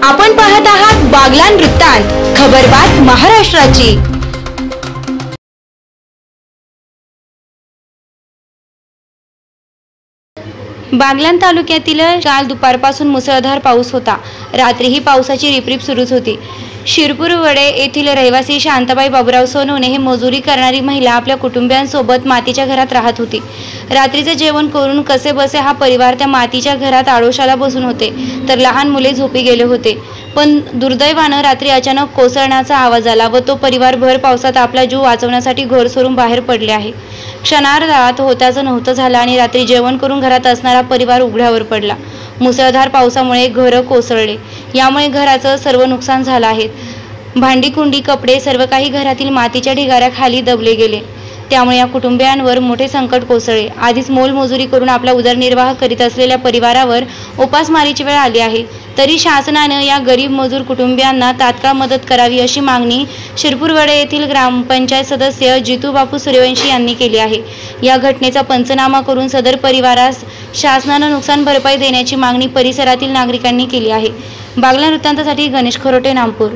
आपण पाहत आहात बागलाण वृत्तांत, खबरबात महाराष्ट्राची। बागलाण तालुक्यातील काल दुपारपासून मुसळधार पाऊस होता। रात्रीही पावसाची रिपरिप सुरूच होती। शिरपूरवडे येथील रहिवासी शांताबाई बाबूराव सोनवणे हे मजुरी करणारी महिला आपल्या कुटुंबियांसोबत मातीच्या घरात राहत होती। रात्रीचे जेवण करून कसेबसे हा परिवार त्या मातीच्या घरात आडोशाला बसून होते, तर लहान मुले झोपी गेले होते। पण दुर्दैवाने रात्री अचानक कोसळण्याचा आवाज आला व तो परिवार भर पावसात आपला जीव वाचवण्यासाठी घर सोडून बाहेर पडले आहे। क्षणार्धात होत्याचं नव्हतं झालं आणि रात्री जेवण करून घरात असणारा परिवार उघड्यावर पडला। मुसळधार पावसामुळे घर कोसळले, यामुळे घराचं सर्व नुकसान झालं आहे। भांडी कुंडी कपडे सर्व काही घरातील मातीच्या ढिगाऱ्याखाली दबले गेले, त्यामुळे या कुटुंबियांवर मोठे संकट कोसळले। आधीच मोलमजुरी करून आपला उदरनिर्वाह करीत असलेल्या परिवारावर उपासमारीची वेळ आली आहे, तरी शासनाने या गरीब मजूर कुटुंबियांना तात्काळ मदत करावी अशी मागणी शिरपूरवडे येथील ग्रामपंचायत सदस्य जितू बापू सूर्यवंशी यांनी केली आहे। या घटनेचा पंचनामा करून सदर परिवारास शासनाने नुकसान भरपाई देण्याची मागणी परिसरातील नागरिकांनी केली आहे। बागलाण वृत्तांतासाठी गणेश खरोटे, नामपूर।